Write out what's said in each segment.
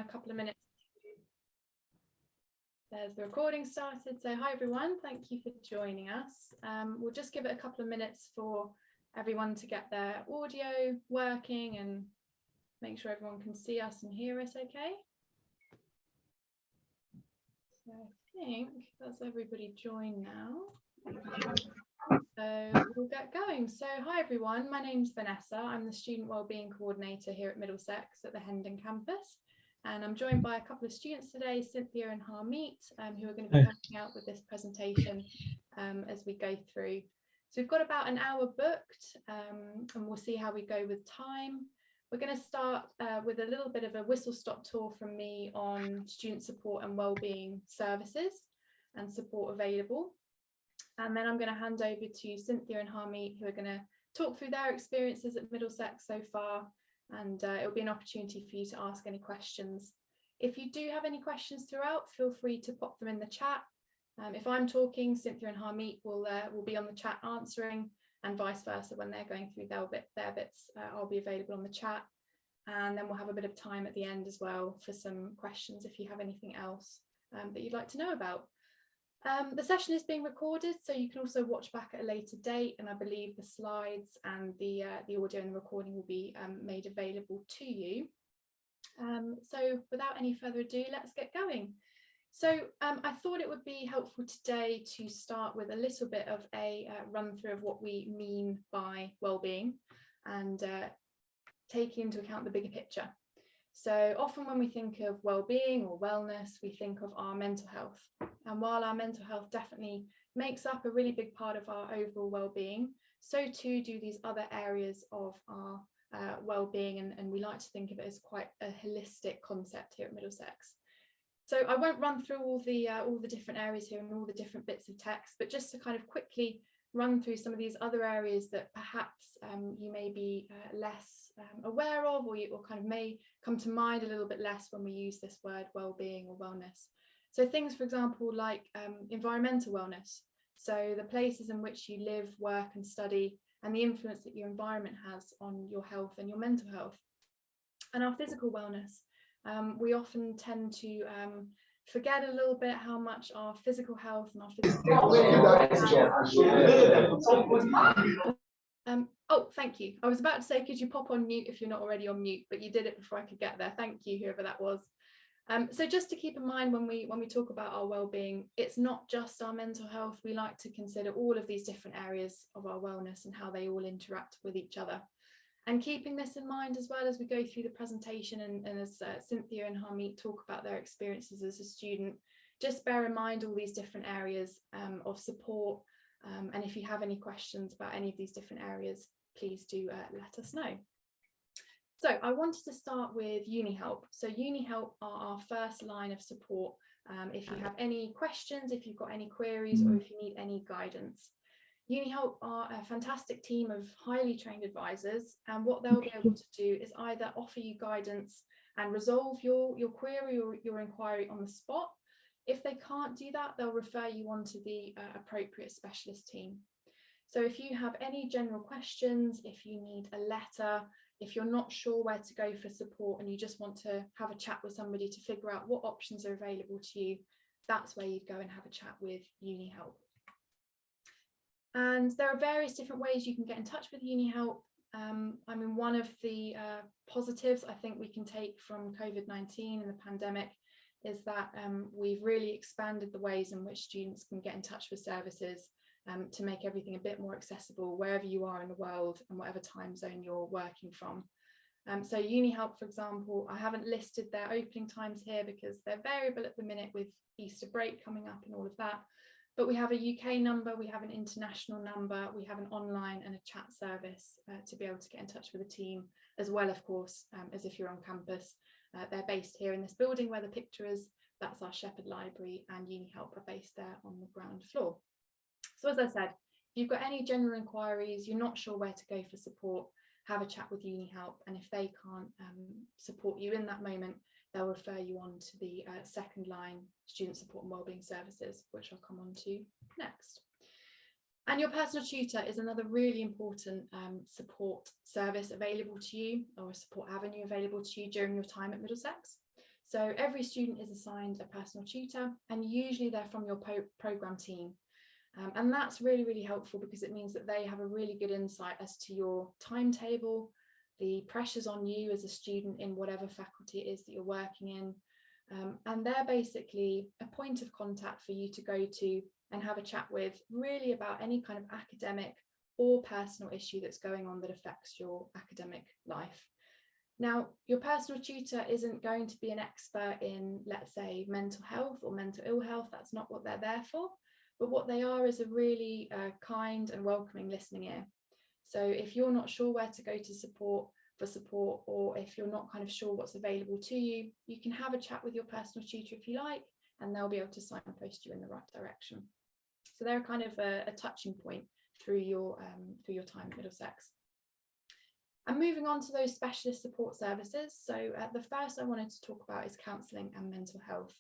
a couple of minutes. There's the recording started. So hi everyone, thank you for joining us. We'll just give it a couple of minutes for everyone to get their audio working and make sure everyone can see us and hear us okay. So I think that's everybody joined now. So we'll get going. So hi everyone, my name's Vanessa. I'm the Student Wellbeing Coordinator here at Middlesex at the Hendon campus. And I'm joined by a couple of students today, Cynthia and Harmeet, who are going to be helping out with this presentation as we go through. So we've got about an hour booked and we'll see how we go with time. We're going to start with a little bit of a whistle-stop tour from me on student support and wellbeing services and support available. And then I'm going to hand over to Cynthia and Harmeet, who are going to talk through their experiences at Middlesex so far. And it'll be an opportunity for you to ask any questions. If you do have any questions throughout, feel free to pop them in the chat. If I'm talking, Cynthia and Harmeet will be on the chat answering, and vice versa. When they're going through their bits, I'll be available on the chat. And then we'll have a bit of time at the end as well for some questions if you have anything else that you'd like to know about. The session is being recorded, so you can also watch back at a later date, and I believe the slides and the audio and the recording will be made available to you. So without any further ado, let's get going. So I thought it would be helpful today to start with a little bit of a run through of what we mean by wellbeing and taking into account the bigger picture. So often when we think of well-being or wellness, we think of our mental health. And while our mental health definitely makes up a really big part of our overall well-being, so too do these other areas of our well-being. And we like to think of it as quite a holistic concept here at Middlesex. So I won't run through all the different areas here and all the different bits of text, but just to kind of quickly run through some of these other areas that perhaps you may be less aware of, or kind of may come to mind a little bit less when we use this word well-being or wellness. So things, for example, like environmental wellness. So the places in which you live, work and study, and the influence that your environment has on your health and your mental health. And our physical wellness. We often tend to forget a little bit how much our physical health and our physical oh, thank you. I was about to say, could you pop on mute if you're not already on mute, but you did it before I could get there. Thank you, whoever that was. So just to keep in mind when we talk about our well-being, it's not just our mental health. We like to consider all of these different areas of our wellness and how they all interact with each other. And keeping this in mind as well as we go through the presentation and as Cynthia and Harmeet talk about their experiences as a student, just bear in mind all these different areas of support. And if you have any questions about any of these different areas, please do let us know. So I wanted to start with UniHelp. So UniHelp are our first line of support. If you have any questions, if you've got any queries, or if you need any guidance. UniHelp are a fantastic team of highly trained advisors, and what they'll be able to do is either offer you guidance and resolve your query or your inquiry on the spot. If they can't do that, they'll refer you on to the appropriate specialist team. So if you have any general questions, if you need a letter, if you're not sure where to go for support and you just want to have a chat with somebody to figure out what options are available to you, that's where you'd go and have a chat with UniHelp. And there are various different ways you can get in touch with UniHelp. I mean, one of the positives I think we can take from COVID-19 and the pandemic is that we've really expanded the ways in which students can get in touch with services to make everything a bit more accessible wherever you are in the world and whatever time zone you're working from. So UniHelp, for example, I haven't listed their opening times here because they're variable at the minute with Easter break coming up and all of that. But we have a UK number, we have an international number, we have an online and a chat service to be able to get in touch with the team, as well, of course, as if you're on campus. They're based here in this building where the picture is. That's our Shepherd Library, and UniHelp are based there on the ground floor. So as I said, if you've got any general inquiries, you're not sure where to go for support, have a chat with UniHelp, and if they can't support you in that moment, they'll refer you on to the second line student support and wellbeing services, which I'll come on to next. And your personal tutor is another really important support service available to you, or a support avenue available to you during your time at Middlesex. So every student is assigned a personal tutor, and usually they're from your program team. And that's really, really helpful because it means that they have a really good insight as to your timetable, the pressures on you as a student in whatever faculty it is that you're working in. And they're basically a point of contact for you to go to and have a chat with, really about any kind of academic or personal issue that's going on that affects your academic life. Now, your personal tutor isn't going to be an expert in, let's say, mental health or mental ill health. That's not what they're there for. But what they are is a really kind and welcoming listening ear. So if you're not sure where to go to for support, or if you're not kind of sure what's available to you, you can have a chat with your personal tutor if you like, and they'll be able to signpost you in the right direction. So they're kind of a touching point through your time at Middlesex. And moving on to those specialist support services. So the first I wanted to talk about is counselling and mental health.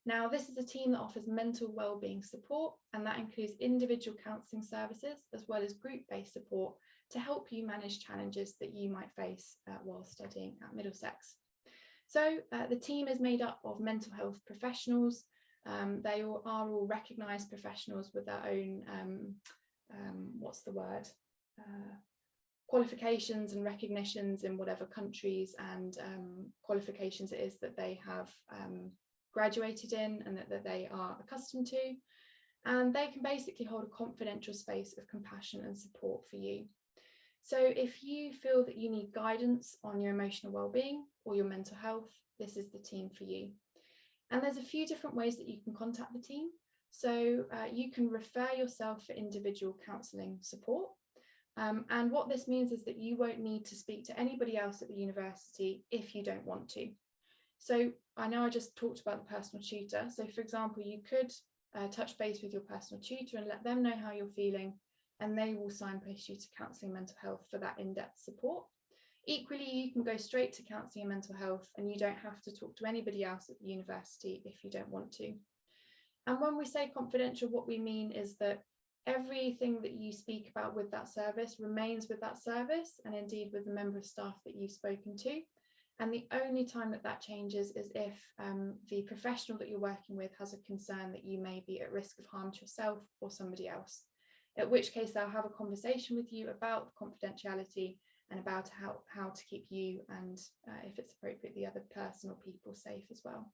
Now, this is a team that offers mental wellbeing support, and that includes individual counselling services as well as group-based support to help you manage challenges that you might face while studying at Middlesex. So the team is made up of mental health professionals. They are all recognised professionals with their own, qualifications and recognitions in whatever countries and qualifications it is that they have graduated in and that they are accustomed to. And they can basically hold a confidential space of compassion and support for you. So if you feel that you need guidance on your emotional well-being or your mental health, this is the team for you. And there's a few different ways that you can contact the team. So you can refer yourself for individual counselling support. And what this means is that you won't need to speak to anybody else at the university if you don't want to. So I know I just talked about the personal tutor. So for example, you could touch base with your personal tutor and let them know how you're feeling, and they will signpost you to counselling and mental health for that in-depth support. Equally, you can go straight to counselling and mental health, and you don't have to talk to anybody else at the university if you don't want to. And when we say confidential, what we mean is that everything that you speak about with that service remains with that service, and indeed with the member of staff that you've spoken to. And the only time that that changes is if the professional that you're working with has a concern that you may be at risk of harm to yourself or somebody else, at which case they'll have a conversation with you about the confidentiality and about how to keep you and, if it's appropriate, the other person or people safe as well.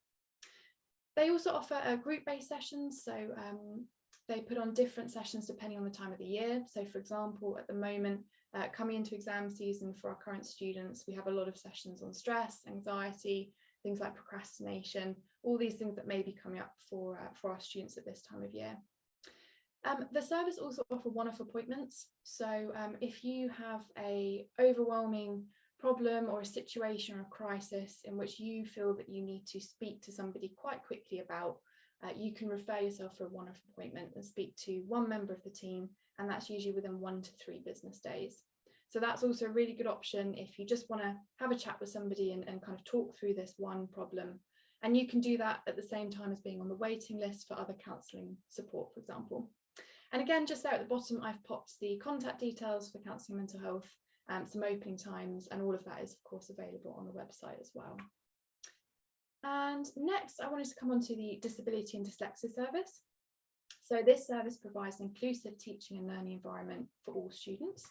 They also offer group-based sessions, so they put on different sessions depending on the time of the year. So for example, at the moment, coming into exam season for our current students, we have a lot of sessions on stress, anxiety, things like procrastination, all these things that may be coming up for our students at this time of year. The service also offer one-off appointments. So if you have an overwhelming problem or a situation or a crisis in which you feel that you need to speak to somebody quite quickly about, you can refer yourself for a one-off appointment and speak to one member of the team, and that's usually within 1 to 3 business days. So that's also a really good option if you just want to have a chat with somebody and kind of talk through this one problem. And you can do that at the same time as being on the waiting list for other counselling support, for example. And again, just there at the bottom, I've popped the contact details for counselling mental health, some opening times, and all of that is of course available on the website as well. And next, I wanted to come on to the disability and dyslexia service. So this service provides an inclusive teaching and learning environment for all students.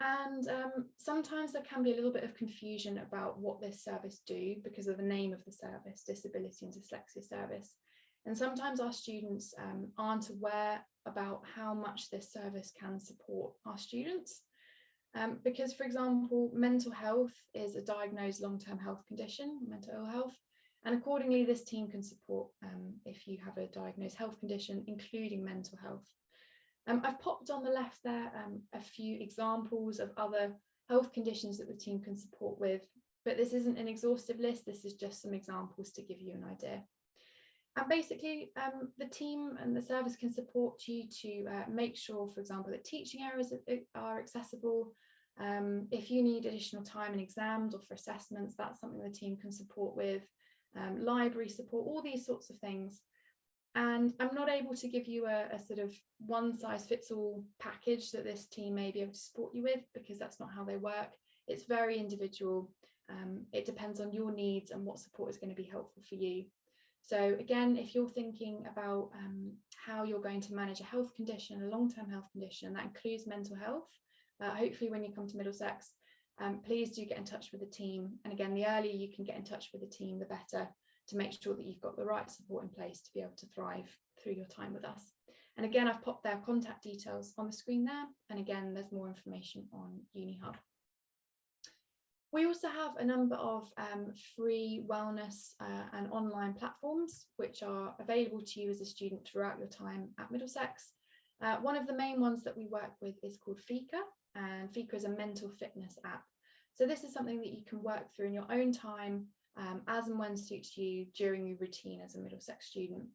And sometimes there can be a little bit of confusion about what this service do because of the name of the service, Disability and Dyslexia Service. And sometimes our students aren't aware about how much this service can support our students. Because, for example, mental health is a diagnosed long-term health condition, mental ill health, and accordingly this team can support if you have a diagnosed health condition, including mental health. I've popped on the left there a few examples of other health conditions that the team can support with, but this isn't an exhaustive list, this is just some examples to give you an idea. And basically, the team and the service can support you to make sure, for example, that teaching areas are accessible. If you need additional time in exams or for assessments, that's something the team can support with. Library support, all these sorts of things. And I'm not able to give you a sort of one-size-fits-all package that this team may be able to support you with, because that's not how they work. It's very individual, It depends on your needs and what support is going to be helpful for you. So again, if you're thinking about how you're going to manage a health condition, a long-term health condition, and that includes mental health, hopefully when you come to Middlesex, please do get in touch with the team. And again, the earlier you can get in touch with the team, the better, to make sure that you've got the right support in place to be able to thrive through your time with us. And again, I've popped their contact details on the screen there. And again, there's more information on UniHelp. We also have a number of free wellness and online platforms which are available to you as a student throughout your time at Middlesex. One of the main ones that we work with is called Fika, and Fika is a mental fitness app. So this is something that you can work through in your own time as and when suits you during your routine as a Middlesex student.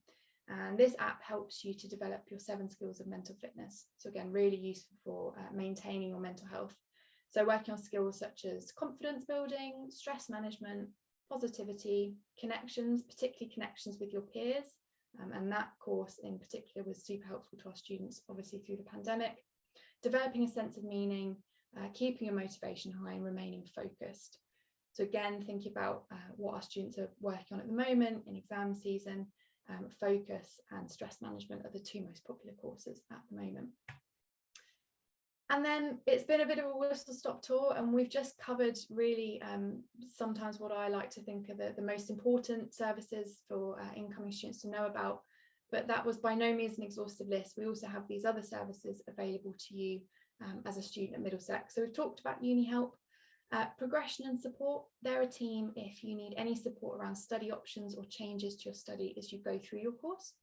And this app helps you to develop your 7 skills of mental fitness. So again, really useful for maintaining your mental health. So working on skills such as confidence building, stress management, positivity, connections, particularly connections with your peers. And that course in particular was super helpful to our students, obviously through the pandemic. Developing a sense of meaning, keeping your motivation high and remaining focused. So again, thinking about what our students are working on at the moment in exam season, focus and stress management are the 2 most popular courses at the moment. And then it's been a bit of a whistle-stop tour, and we've just covered really sometimes what I like to think are the most important services for incoming students to know about. But that was by no means an exhaustive list. We also have these other services available to you as a student at Middlesex. So we've talked about UniHelp, progression and support. They're a team if you need any support around study options or changes to your study as you go through your course.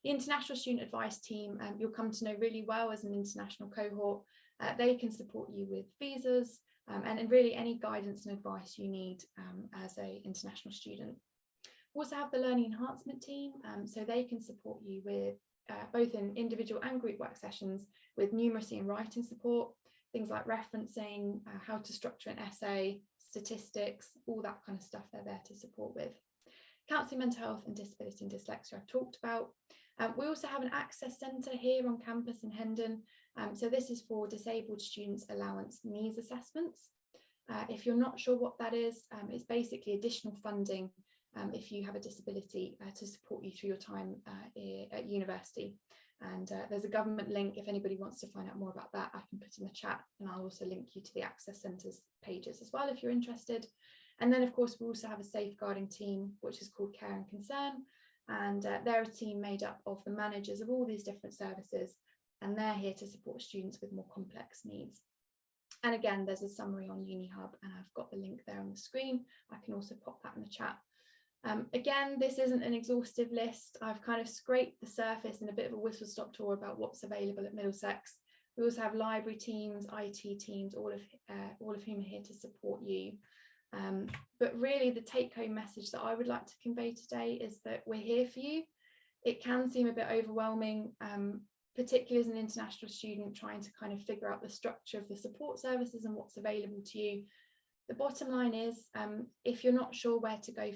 The International Student Advice Team, you'll come to know really well as an international cohort. They can support you with visas and really any guidance and advice you need as an international student. We also have the Learning Enhancement Team, so they can support you with both in individual and group work sessions with numeracy and writing support, things like referencing, how to structure an essay, statistics, all that kind of stuff they're there to support with. Counselling mental health and disability and dyslexia I've talked about. We also have an access centre here on campus in Hendon. So this is for disabled students allowance needs assessments. If you're not sure what that is, it's basically additional funding if you have a disability to support you through your time at university. And there's a government link if anybody wants to find out more about that. I can put in the chat, and I'll also link you to the access centres pages as well if you're interested. And then of course we also have a safeguarding team which is called Care and Concern. And they're a team made up of the managers of all these different services, and they're here to support students with more complex needs. And again, there's a summary on UniHub, and I've got the link there on the screen. I can also pop that in the chat. Again, this isn't an exhaustive list. I've kind of scraped the surface in a bit of a whistle-stop tour about what's available at Middlesex. We also have library teams, IT teams, all of whom are here to support you. But really the take-home message that I would like to convey today is that we're here for you. It can seem a bit overwhelming, particularly as an international student trying to kind of figure out the structure of the support services and what's available to you. The bottom line is, if you're not sure where to go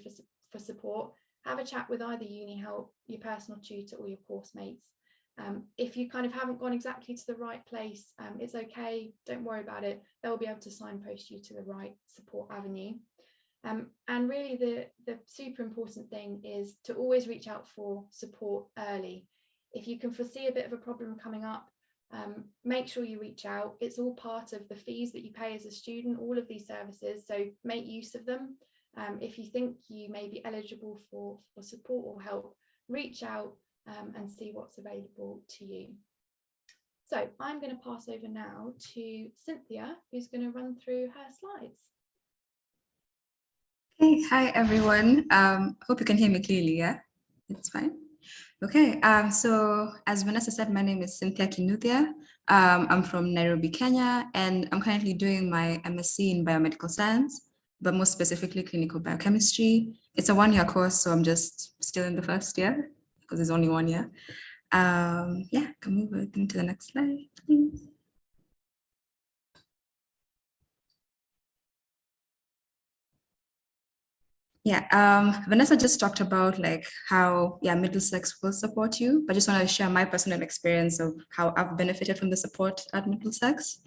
for support, have a chat with either UniHelp, your personal tutor, or your course mates. If you kind of haven't gone exactly to the right place, it's okay, don't worry about it. They'll be able to signpost you to the right support avenue. And really the super important thing is to always reach out for support early. If you can foresee a bit of a problem coming up, make sure you reach out. It's all part of the fees that you pay as a student, all of these services, so make use of them. If you think you may be eligible for support or help, reach out and see what's available to you. So I'm going to pass over now to Cynthia, who's going to run through her slides. Hey, hi everyone. Hope you can hear me clearly, yeah? It's fine. Okay, so as Vanessa said, my name is Cynthia Kinuthia. I'm from Nairobi, Kenya, and I'm currently doing my MSc in biomedical science, but more specifically clinical biochemistry. It's a 1-year course, so I'm just still in the first year because it's only 1 year. Yeah, can move into the next slide, please. Yeah, Vanessa just talked about like how, yeah, Middlesex will support you, but I just want to share my personal experience of how I've benefited from the support at Middlesex.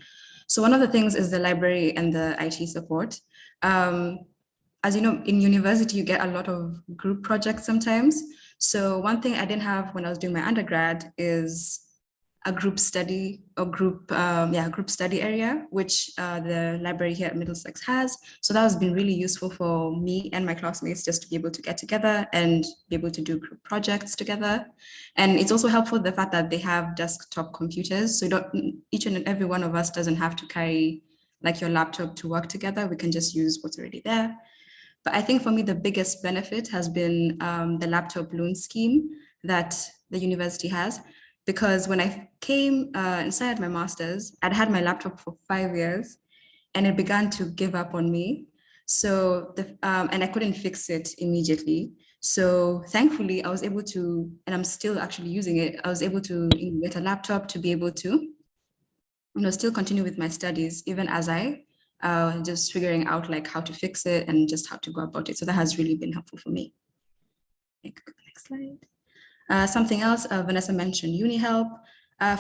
So one of the things is the library and the IT support. As you know, in university, you get a lot of group projects sometimes. So one thing I didn't have when I was doing my undergrad is a group study or group study area, which the library here at Middlesex has. So that has been really useful for me and my classmates just to be able to get together and be able to do group projects together. And it's also helpful the fact that they have desktop computers. So each and every one of us doesn't have to carry like your laptop to work together. We can just use what's already there. But I think for me, the biggest benefit has been the laptop loan scheme that the university has. Because when I came inside my master's, I'd had my laptop for 5 years and it began to give up on me. So, and I couldn't fix it immediately. So thankfully, I was able to, and I'm still actually using it, I was able to get a laptop to be able to still continue with my studies, even as I just figuring out like how to fix it and just how to go about it. So that has really been helpful for me. Next slide. Something else, Vanessa mentioned UniHelp.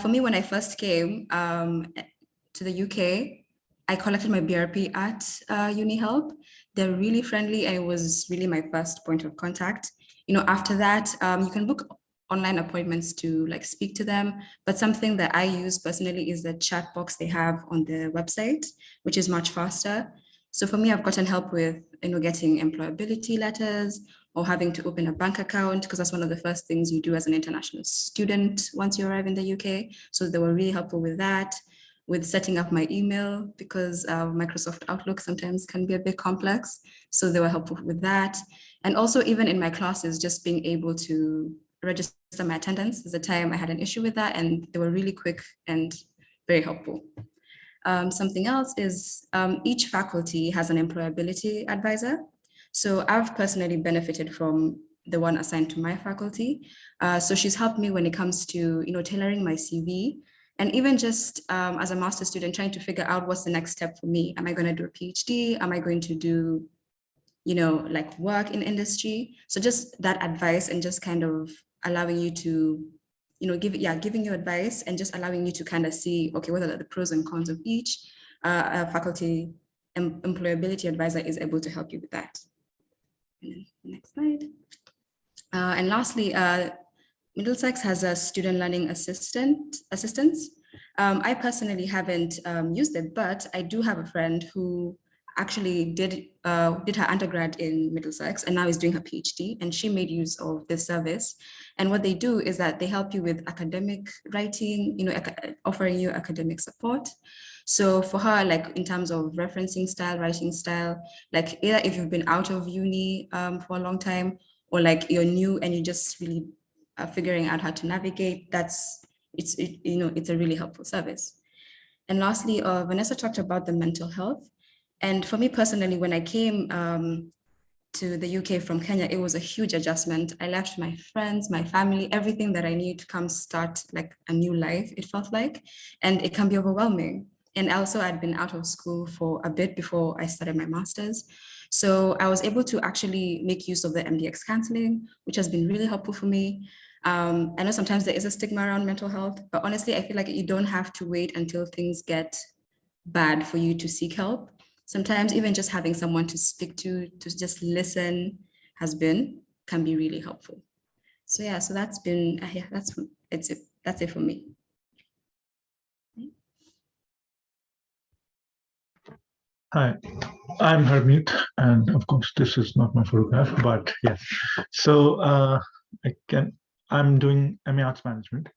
For me, when I first came to the UK, I collected my BRP at UniHelp. They're really friendly and it was really my first point of contact. After that, you can book online appointments to like speak to them. But something that I use personally is the chat box they have on the website, which is much faster. So for me, I've gotten help with, getting employability letters or having to open a bank account, because that's one of the first things you do as an international student once you arrive in the UK. So they were really helpful with that, with setting up my email, because Microsoft Outlook sometimes can be a bit complex. So they were helpful with that. And also even in my classes, just being able to register my attendance. There's a time I had an issue with that and they were really quick and very helpful. Something else is each faculty has an employability advisor. So I've personally benefited from the one assigned to my faculty. So she's helped me when it comes to, tailoring my CV and even just as a master's student, trying to figure out what's the next step for me. Am I going to do a PhD? Am I going to do, like work in industry? So just that advice and just kind of allowing you to, giving you advice and just allowing you to kind of see, okay, what are the pros and cons of each. A faculty employability advisor is able to help you with that. Next slide. And lastly, Middlesex has a student learning assistance. I personally haven't used it, but I do have a friend who actually did her undergrad in Middlesex and now is doing her PhD, and she made use of this service. And what they do is that they help you with academic writing, offering you academic support. So for her, like in terms of referencing style, writing style, like either if you've been out of uni for a long time, or like you're new and you just really figuring out how to navigate, it's a really helpful service. And lastly, Vanessa talked about the mental health. And for me personally, when I came to the UK from Kenya, it was a huge adjustment. I left my friends, my family, everything that I knew to come start like a new life, it felt like, and it can be overwhelming. And also I'd been out of school for a bit before I started my master's. So I was able to actually make use of the MDX counseling, which has been really helpful for me. I know sometimes there is a stigma around mental health, but honestly, I feel like you don't have to wait until things get bad for you to seek help. Sometimes even just having someone to speak to just listen can be really helpful. So yeah, so that's been, that's it for me. Hi, I'm Harmeet, and of course, this is not my photograph, but yes. So I'm doing MA Arts Management.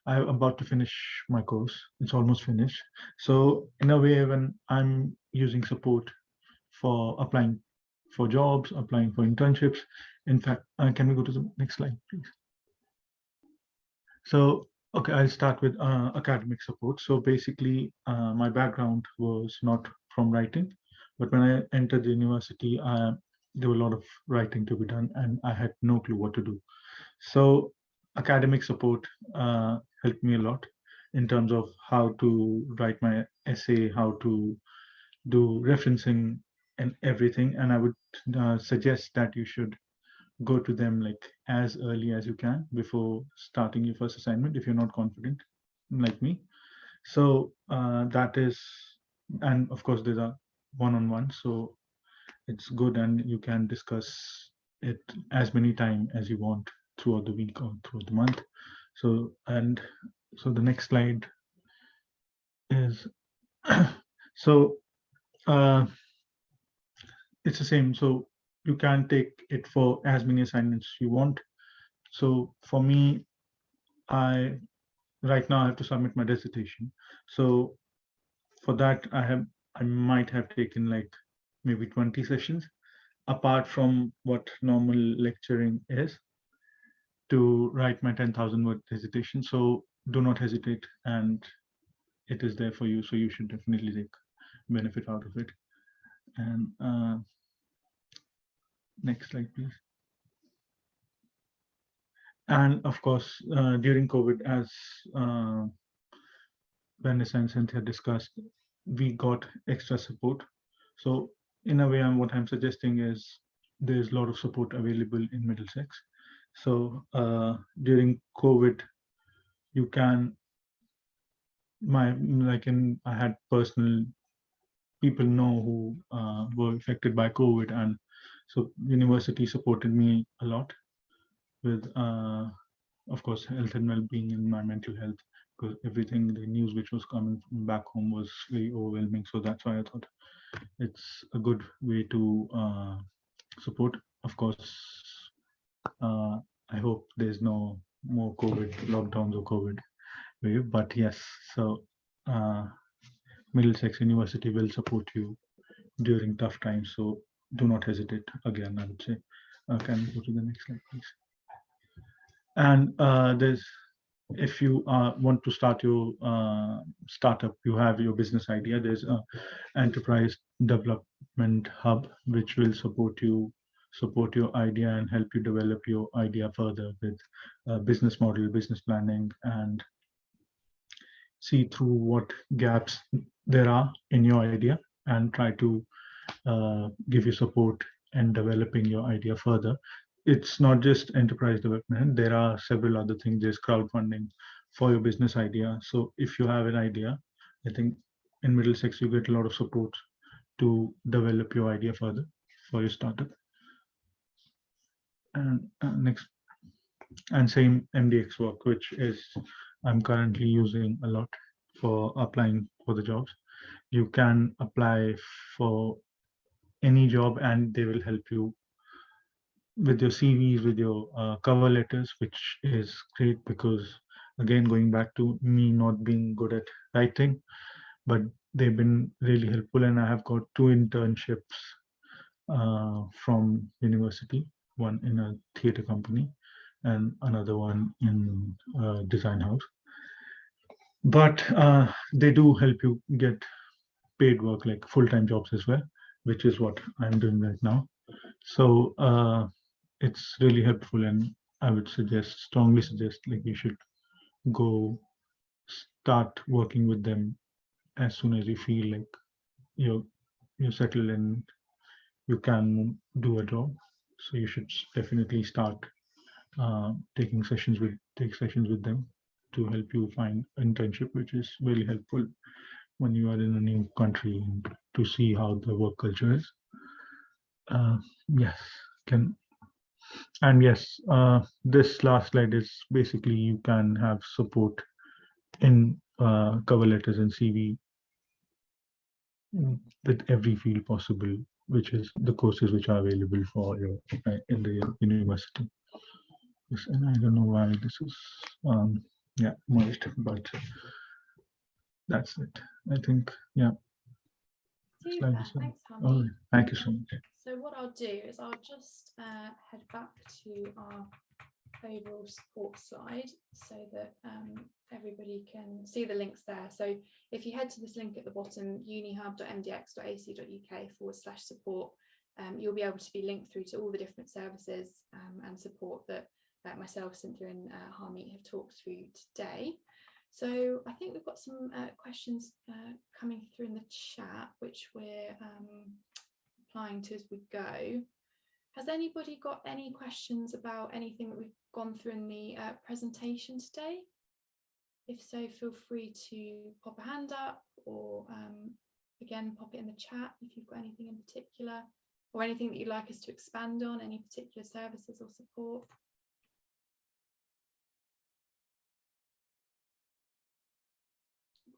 I'm about to finish my course. It's almost finished. So in a way, when I'm using support for applying for jobs, applying for internships, in fact, can we go to the next slide, please? So, okay, I'll start with academic support. So basically, my background was not from writing, but when I entered the university, there were a lot of writing to be done, and I had no clue what to do. So academic support helped me a lot in terms of how to write my essay, how to do referencing and everything. And I would suggest that you should go to them like as early as you can before starting your first assignment if you're not confident like me. So that is, and of course there are one-on-one. So it's good, and you can discuss it as many times as you want throughout the week or throughout the month. So the next slide is so it's the same. So you can take it for as many assignments you want. So for me, right now I have to submit my dissertation. So for that, I might have taken like maybe 20 sessions apart from what normal lecturing is to write my 10,000 word dissertation. So do not hesitate, and it is there for you. So you should definitely take benefit out of it. And next slide, please. And of course, during COVID, as Vanessa and Cynthia discussed, we got extra support. So in a way, what I'm suggesting is there's a lot of support available in Middlesex. So during COVID, you can, I had personal people know who were affected by COVID, and so university supported me a lot with, of course, health and well-being and my mental health, because everything, the news which was coming from back home was very overwhelming. So that's why I thought it's a good way to support. Of course, I hope there's no more COVID lockdowns or COVID wave, but yes, so Middlesex University will support you during tough times. So do not hesitate. Again, I would say, can we go to the next slide, please? And if you want to start your startup, you have your business idea, there's a enterprise development hub which will support your idea and help you develop your idea further with business model, business planning, and see through what gaps there are in your idea and try to give you support in developing your idea further. It's not just enterprise development. There are several other things. There's crowdfunding for your business idea. So if you have an idea, I think in Middlesex, you get a lot of support to develop your idea further for your startup. And next, and same MDX work, which is I'm currently using a lot for applying for the jobs. You can apply for any job and they will help you with your CVs, with your cover letters, which is great because, again, going back to me not being good at writing, but they've been really helpful. And I have got 2 internships from university, one in a theater company and another one in a design house. But they do help you get paid work, like full-time jobs as well, which is what I'm doing right now. So it's really helpful, and I would strongly suggest, like, you should go start working with them as soon as you feel like you're settled and you can do a job. So you should definitely start take sessions with them to help you find internship, which is really helpful when you are in a new country and to see how the work culture is. Yes, this last slide is basically you can have support in cover letters and CV with every field possible, which is the courses which are available for you in the university. Yes, and I don't know why this is merged, but that's it. I think, yeah. Super, thanks, Harmeet. Oh, thank you so much. So what I'll do is I'll just head back to our overall support slide so that everybody can see the links there. So if you head to this link at the bottom, unihub.mdx.ac.uk/support, you'll be able to be linked through to all the different services and support that myself, Cynthia and Harmeet have talked through today. So I think we've got some questions coming through in the chat, which we're applying to as we go. Has anybody got any questions about anything that we've gone through in the presentation today? If so, feel free to pop a hand up or again, pop it in the chat if you've got anything in particular. or anything that you'd like us to expand on, any particular services or support?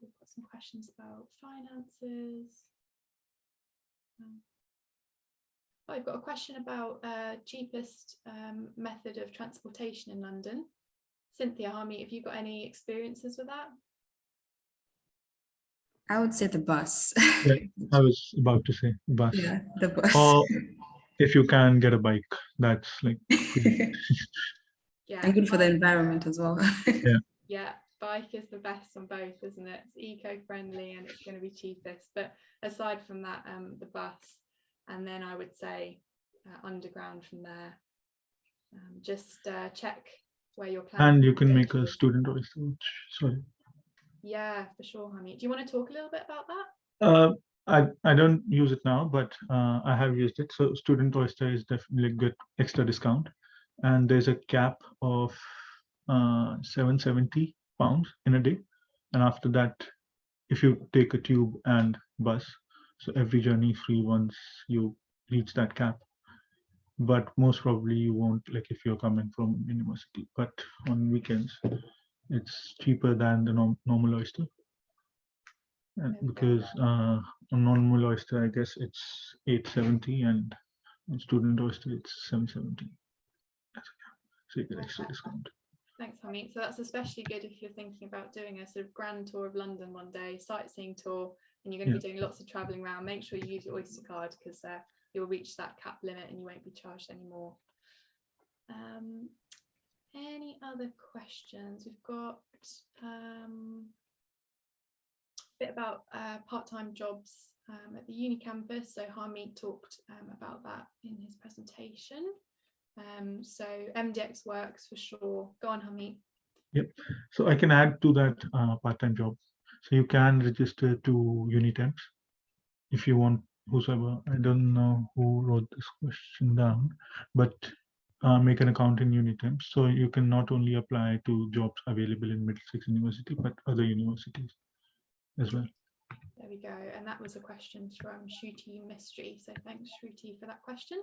We've got some questions about finances. I've got a question about cheapest method of transportation in London. Cynthia, Harmeet, have you got any experiences with that? I would say the bus. Yeah, I was about to say bus. Yeah, the bus. Or if you can get a bike, that's like Yeah, and good for the environment as well. yeah, bike is the best on both, isn't it? It's eco-friendly and it's going to be cheapest. But aside from that, the bus, and then I would say underground from there. Just check where you're planning. And you can make a student oyster. Sorry. Yeah, for sure, Harmeet. Do you want to talk a little bit about that? I don't use it now, but I have used it. So student oyster is definitely a good extra discount, and there's a cap of 770 pounds in a day, and after that, if you take a tube and bus, so every journey is free once you reach that cap. But most probably you won't, like if you're coming from university. But on weekends, it's cheaper than the normal oyster. And because on normal oyster, I guess it's 870, and on student oyster, it's 770. So you get extra discount. Thanks, Harmeet. So that's especially good if you're thinking about doing a sort of grand tour of London one day, sightseeing tour, and you're going to be doing lots of traveling around. Make sure you use your Oyster card, because you'll reach that cap limit and you won't be charged anymore. Any other questions? We've got a bit about part-time jobs at the uni campus. So Harmeet talked about that in his presentation. So MDX works for sure. Go on, Harmeet. Yep. So I can add to that part-time job. So you can register to UniHelp if you want. Whosoever, I don't know who wrote this question down, but make an account in UniHelp. So you can not only apply to jobs available in Middlesex University, but other universities as well. There we go. And that was a question from Shruti Mystery. So thanks, Shruti, for that question.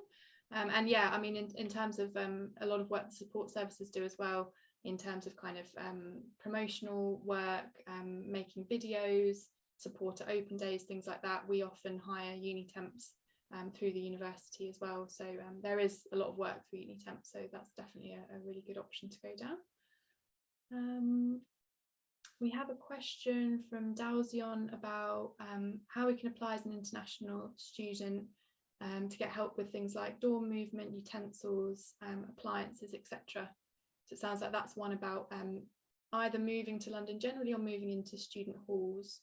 And yeah, I mean, in terms of a lot of work the support services do as well, in terms of kind of promotional work, making videos, support at open days, things like that. We often hire uni temps through the university as well. So there is a lot of work through uni temps. So that's definitely a really good option to go down. We have a question from Dalzion about how we can apply as an international student to get help with things like dorm movement, utensils, appliances, etc. So it sounds like that's one about either moving to London generally or moving into student halls.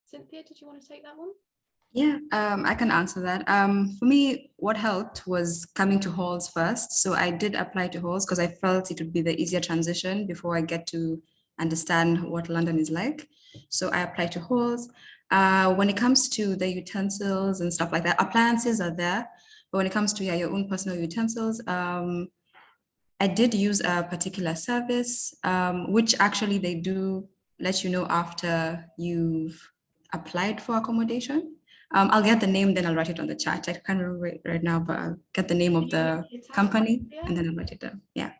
Cynthia, did you want to take that one? Yeah, I can answer that. For me, what helped was coming to halls first. So I did apply to halls because I felt it would be the easier transition before I get to understand what London is like. So I applied to halls. When it comes to the utensils and stuff like that, appliances are there. But when it comes to your own personal utensils, I did use a particular service, which actually they do let you know after you've applied for accommodation. I'll get the name, then I'll write it on the chat. I can't remember it right now, but I'll get the name of the company and then I'll write it down. Yeah.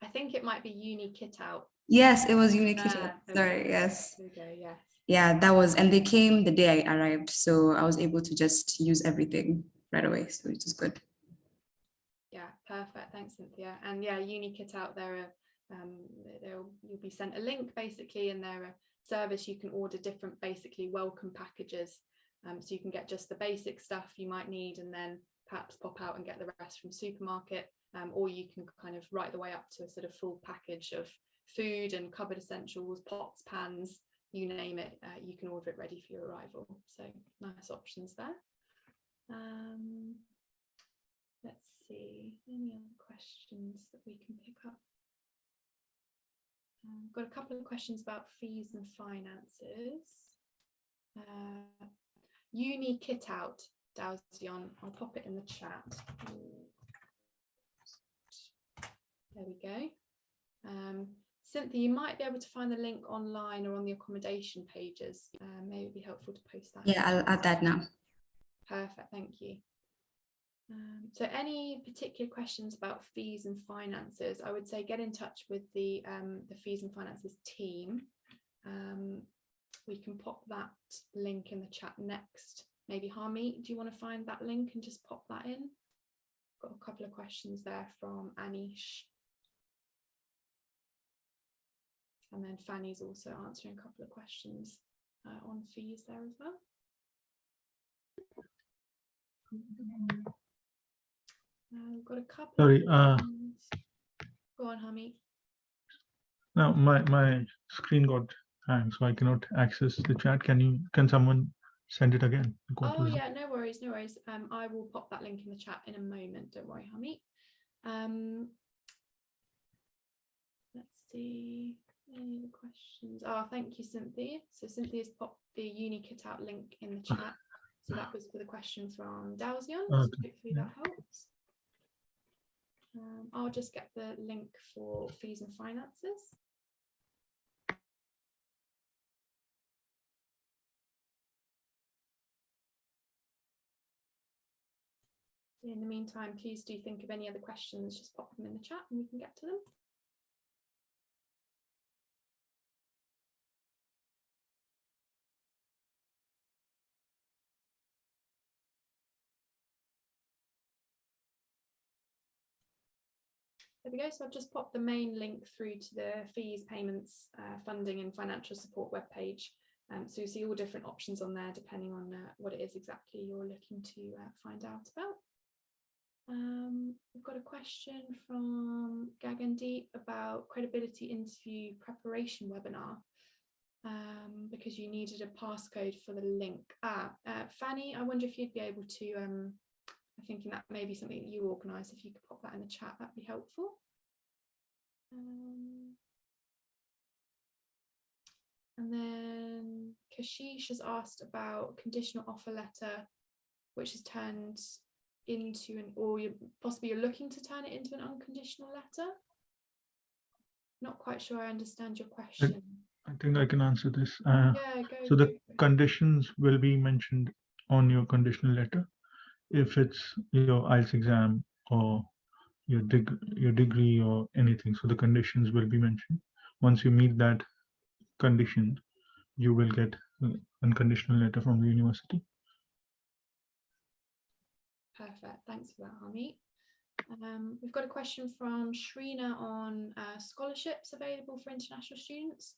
I think it might be Uni Kit Out. Yes, it was Uni Kit Out. Sorry, yes. Okay, yes. Yeah, that was, and they came the day I arrived. So I was able to just use everything right away. So it was good. Yeah, perfect. Thanks, Cynthia. And yeah, Uni Kit Out, you'll be sent a link basically, and they're a service you can order different basically welcome packages. So you can get just the basic stuff you might need and then perhaps pop out and get the rest from supermarket, or you can kind of right the way up to a sort of full package of food and cupboard essentials, pots, pans, you name it, you can order it ready for your arrival. So nice options there. Let's see, any other questions that we can pick up? Got a couple of questions about fees and finances. Uni Kit Out, Dalzion, I'll pop it in the chat. There we go. Cynthia, you might be able to find the link online or on the accommodation pages. Maybe it'd be helpful to post that. Yeah, I'll add that now. Perfect, thank you. So any particular questions about fees and finances, I would say get in touch with the fees and finances team. We can pop that link in the chat next. Maybe Harmeet, do you want to find that link and just pop that in? Got a couple of questions there from Anish. And then Fanny's also answering a couple of questions on fees there as well. We've got a couple. Sorry. Go on, Harmeet. Now my screen got hanged, so I cannot access the chat. Can someone send it again? Oh yeah, no worries, no worries. I will pop that link in the chat in a moment. Don't worry, Harmeet. Let's see. Any other questions? Oh, thank you, Cynthia. So Cynthia's popped the uni kit out link in the chat. So that was for the question from Dalzion. So hopefully that helps. I'll just get the link for fees and finances. In the meantime, please do think of any other questions, just pop them in the chat and we can get to them. There we go. So I've just popped the main link through to the fees, payments, funding and financial support webpage. So you see all different options on there depending on what it is exactly you're looking to find out about. We've got a question from Gagandeep about credibility interview preparation webinar because you needed a passcode for the link. Fanny, I wonder if you'd be able to, I'm thinking that may be something that you organise. If you could pop that in the chat, that'd be helpful. And then Kashish has asked about conditional offer letter, which has turned into or possibly you're looking to turn it into an unconditional letter. Not quite sure I understand your question. I think I can answer this. Yeah, so the conditions will be mentioned on your conditional letter. If it's your IELTS exam or your degree or anything, so the conditions will be mentioned. Once you meet that condition, you will get an unconditional letter from the university. Perfect, thanks for that, Harmeet. We've got a question from Shrina on scholarships available for international students.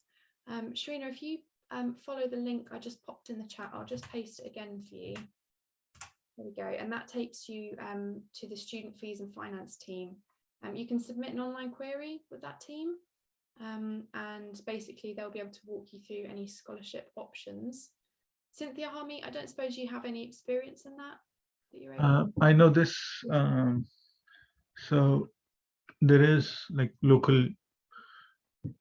Shrina, if you follow the link I just popped in the chat, I'll just paste it again for you. There we go, and that takes you to the student fees and finance team. You can submit an online query with that team, and basically they'll be able to walk you through any scholarship options. Cynthia, Harmeet, I don't suppose you have any experience in that you're able I know this. So there is like local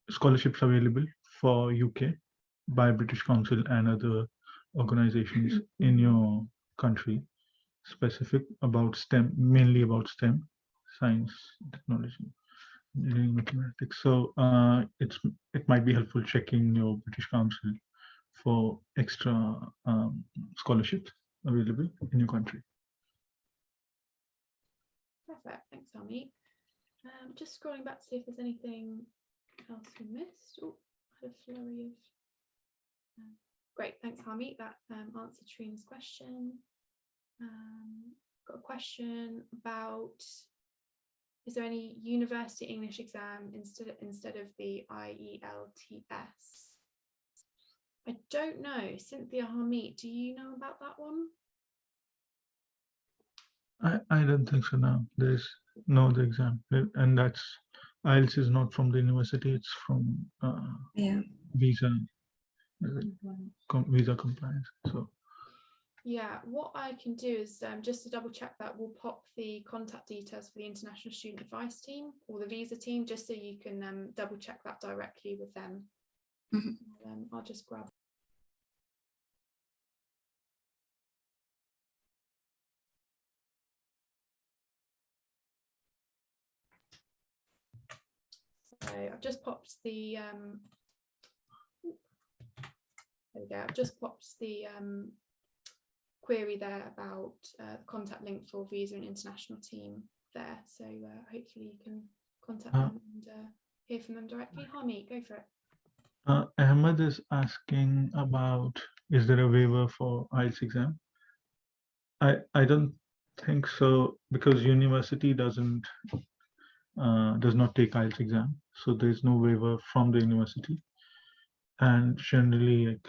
scholarships available for UK by British Council and other organizations in your country, specific about STEM, mainly about STEM, science, technology, engineering, mathematics. So it might be helpful checking your British Council for extra scholarships available in your country. Perfect, thanks, Harmeet. Just scrolling back to see if there's anything else we missed. Oh, I had a flurry of. Great, thanks, Harmeet. That answered Trina's question. Got a question about, is there any university English exam instead of the IELTS? I don't know. Cynthia, Harmeet, do you know about that one? I don't think so now. There's no other exam, and that's IELTS is not from the university. It's from visa compliance. So yeah, what I can do is just to double check that, we'll pop the contact details for the international student advice team or the visa team, just so you can double check that directly with them. I'll just grab. So I've just popped the there we go. I've just popped the query there about the contact link for visa and international team there. So hopefully you can contact them and hear from them directly. Harmeet, go for it. Ahmed is asking about, is there a waiver for IELTS exam? I don't think so, because university does not take IELTS exam, so there's no waiver from the university, and generally like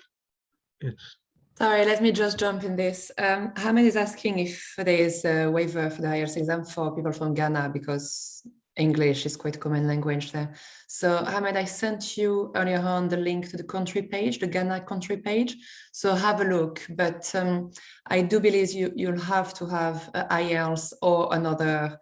it's. Sorry, let me just jump in this. Harmeet is asking if there is a waiver for the IELTS exam for people from Ghana, because English is quite a common language there. So Harmeet, I sent you earlier on the link to the country page, the Ghana country page. So have a look. But I do believe you'll have to have IELTS or another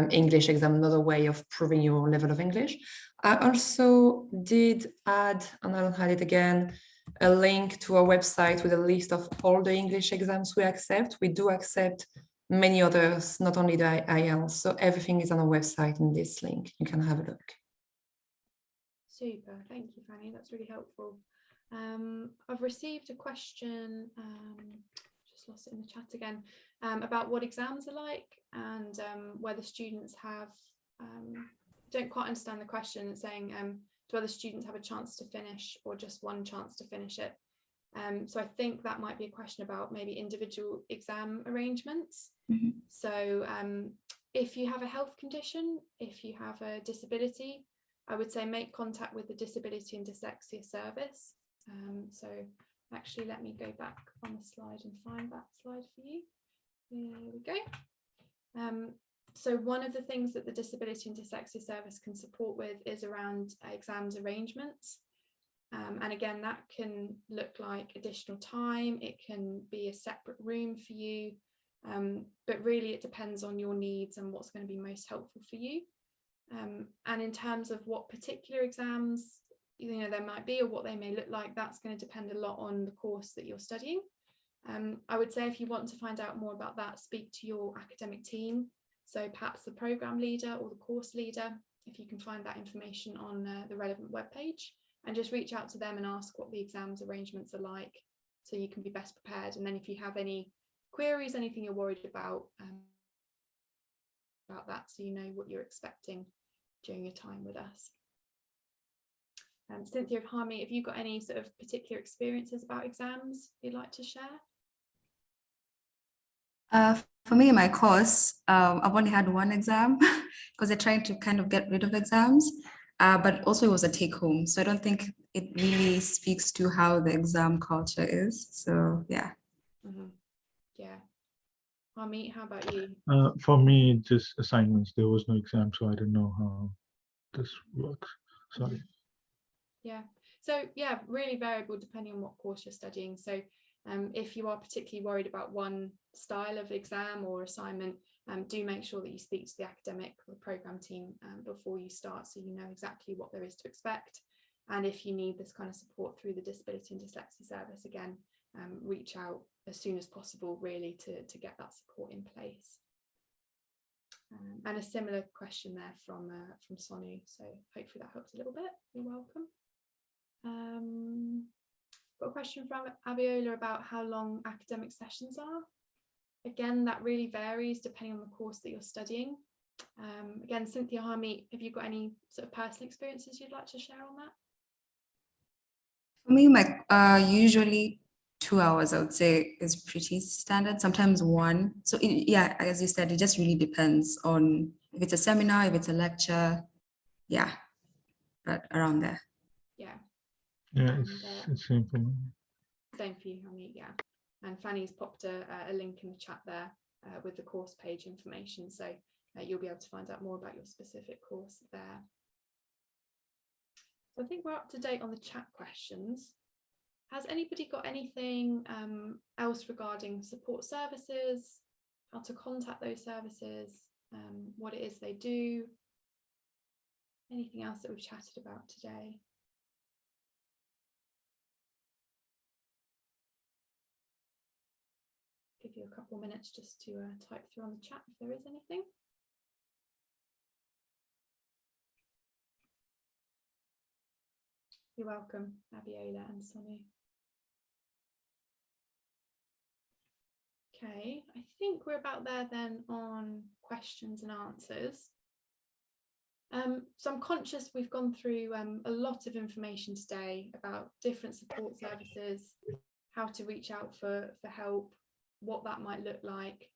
English exam, another way of proving your level of English. I also did add, and I'll add it again, a link to our website with a list of all the English exams we accept. We do accept many others, not only the IELTS. So everything is on our website in this link. You can have a look. Super, thank you, Fanny. That's really helpful. I've received a question, just lost it in the chat again, about what exams are like and whether students have, don't quite understand the question. It's saying, do other students have a chance to finish or just one chance to finish it? So I think that might be a question about maybe individual exam arrangements. Mm-hmm. So if you have a health condition, if you have a disability, I would say make contact with the Disability and Dyslexia Service. So actually, let me go back on the slide and find that slide for you. There we go. So one of the things that the Disability and Dyslexia Service can support with is around exams arrangements. And again, that can look like additional time. It can be a separate room for you. But really, it depends on your needs and what's going to be most helpful for you. And in terms of what particular exams there might be or what they may look like, that's going to depend a lot on the course that you're studying. I would say if you want to find out more about that, speak to your academic team. So perhaps the program leader or the course leader, if you can find that information on the relevant webpage, and just reach out to them and ask what the exams arrangements are like, so you can be best prepared. And then if you have any queries, anything you're worried about that, so you know what you're expecting during your time with us. Cynthia, Harmeet, have you got any sort of particular experiences about exams you'd like to share? For me, in my course, I've only had one exam because they're trying to kind of get rid of exams, but also it was a take home. So I don't think it really speaks to how the exam culture is. So yeah. Mm-hmm. Yeah. Harmeet, how about you? For me, just assignments. There was no exam, so I don't know how this works. Sorry. Yeah. So yeah, really variable depending on what course you're studying. So if you are particularly worried about one style of exam or assignment, do make sure that you speak to the academic or the program team before you start, so you know exactly what there is to expect. And if you need this kind of support through the Disability and Dyslexia Service, again, reach out as soon as possible, really, to get that support in place. And a similar question there from Sonu, so hopefully that helps a little bit. You're welcome. Got a question from Abiola about how long academic sessions are. Again, that really varies depending on the course that you're studying. Again, Cynthia, Harmeet, have you got any sort of personal experiences you'd like to share on that? For me, usually 2 hours, I would say, is pretty standard. Sometimes one. So yeah, as you said, it just really depends on if it's a seminar, if it's a lecture. Yeah, but around there. Yeah. Yeah, it's same for me. Same for you, Harmeet, yeah. And Fanny's popped a link in the chat there with the course page information, so you'll be able to find out more about your specific course there. So I think we're up to date on the chat questions. Has anybody got anything else regarding support services, how to contact those services, what it is they do? Anything else that we've chatted about today? Give you a couple of minutes just to type through on the chat if there is anything. You're welcome, Abiola and Sonu. Okay, I think we're about there then on questions and answers. So I'm conscious we've gone through a lot of information today about different support services, how to reach out for help, what that might look like.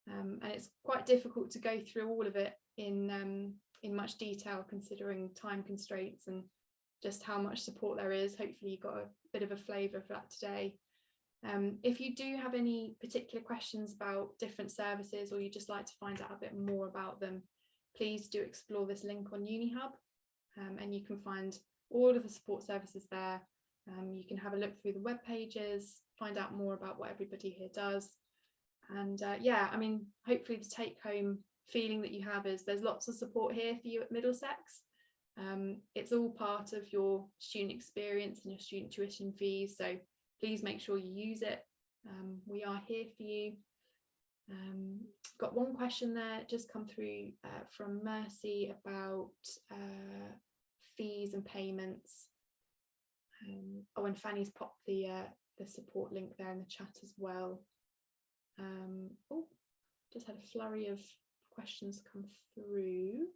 And it's quite difficult to go through all of it in much detail, considering time constraints and just how much support there is. Hopefully you got a bit of a flavour for that today. If you do have any particular questions about different services, or you just like to find out a bit more about them, please do explore this link on UniHelp, and you can find all of the support services there. You can have a look through the web pages, find out more about what everybody here does. And yeah, I mean, hopefully the take home feeling that you have is there's lots of support here for you at Middlesex. It's all part of your student experience and your student tuition fees, so please make sure you use it. We are here for you. Got one question there just come through from Mercy about fees and payments. Oh, and Fanny's popped the support link there in the chat as well. Oh, just had a flurry of questions come through.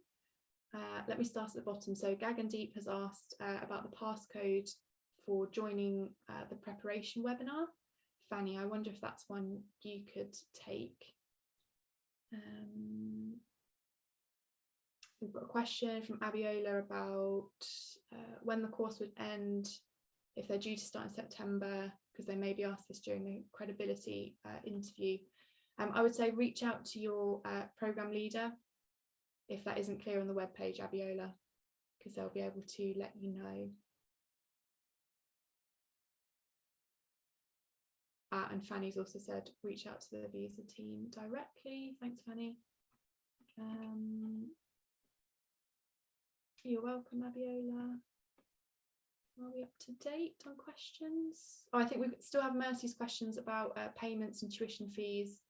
Let me start at the bottom. So Gagandeep has asked about the passcode for joining the preparation webinar. Fanny, I wonder if that's one you could take. We've got a question from Abiola about when the course would end, if they're due to start in September, because they may be asked this during the credibility interview. I would say reach out to your programme leader if that isn't clear on the webpage, Abiola, because they'll be able to let you know. And Fanny's also said reach out to the visa team directly. Thanks, Fanny. You're welcome, Abiola. Are we up to date on questions? Oh, I think we still have Mercy's questions about payments and tuition fees,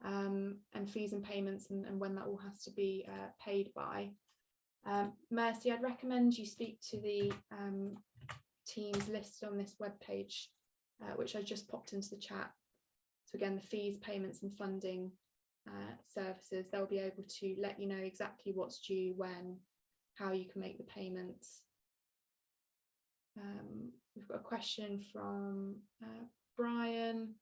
and fees and payments, and when that all has to be paid by. Mercy, I'd recommend you speak to the teams listed on this webpage, which I just popped into the chat. So again, the fees, payments and funding services, they'll be able to let you know exactly what's due, when, how you can make the payments. We've got a question from Brian,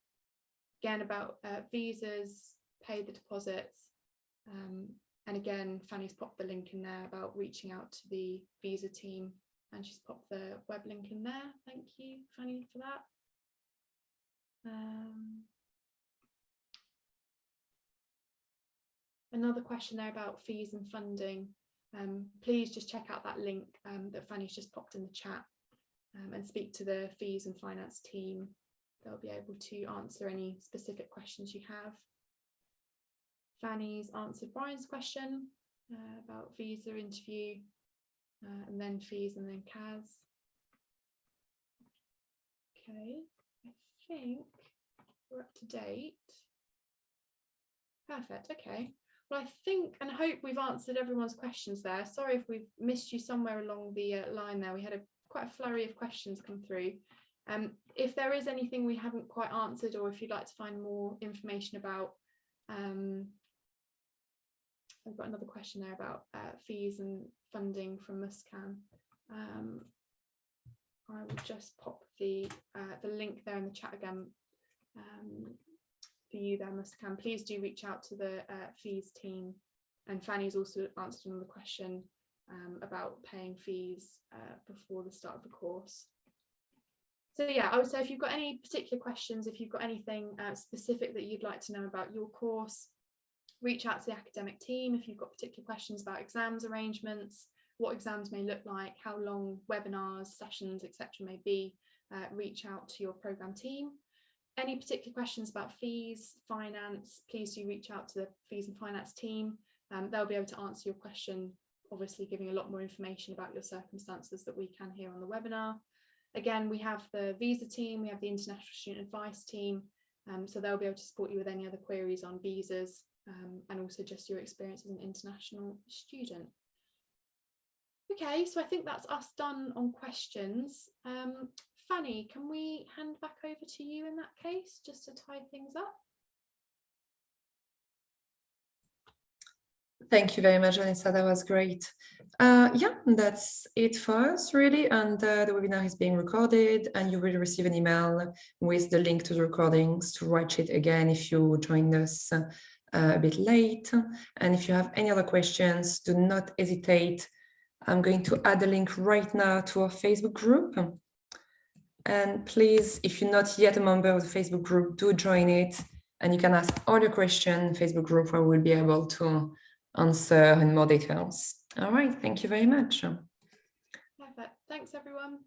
again about visas, pay the deposits. And again, Fanny's popped the link in there about reaching out to the visa team, and she's popped the web link in there. Thank you, Fanny, for that. Another question there about fees and funding. Please just check out that link that Fanny's just popped in the chat, and speak to the fees and finance team. They'll be able to answer any specific questions you have. Fanny's answered Brian's question about visa interview, and then fees, and then CAS. Okay, I think we're up to date. Perfect, okay. Well, I think and hope we've answered everyone's questions there. Sorry if we've missed you somewhere along the line there. We had quite a flurry of questions come through. If there is anything we haven't quite answered, or if you'd like to find more information about, I've got another question there about fees and funding from Muskan. I will just pop the link there in the chat again for you there, Muskan. Please do reach out to the fees team, and Fanny's also answered another question about paying fees before the start of the course. So yeah, I would say if you've got any particular questions, if you've got anything specific that you'd like to know about your course, reach out to the academic team. If you've got particular questions about exams arrangements, what exams may look like, how long webinars, sessions, etc. may be, reach out to your programme team. Any particular questions about fees, finance, please do reach out to the fees and finance team. They'll be able to answer your question, obviously giving a lot more information about your circumstances that we can hear on the webinar. Again, we have the visa team, we have the international student advice team, so they'll be able to support you with any other queries on visas, and also just your experience as an international student. Okay, so I think that's us done on questions. Fanny, can we hand back over to you in that case, just to tie things up? Thank you very much, Vanessa. That was great. Yeah, that's it for us, really. And the webinar is being recorded, and you will receive an email with the link to the recordings to watch it again if you joined us a bit late. And if you have any other questions, do not hesitate. I'm going to add a link right now to our Facebook group. And please, if you're not yet a member of the Facebook group, do join it. And you can ask all your questions in the Facebook group where we'll be able to answer in more details. All right, thank you very much. Perfect. Thanks, everyone.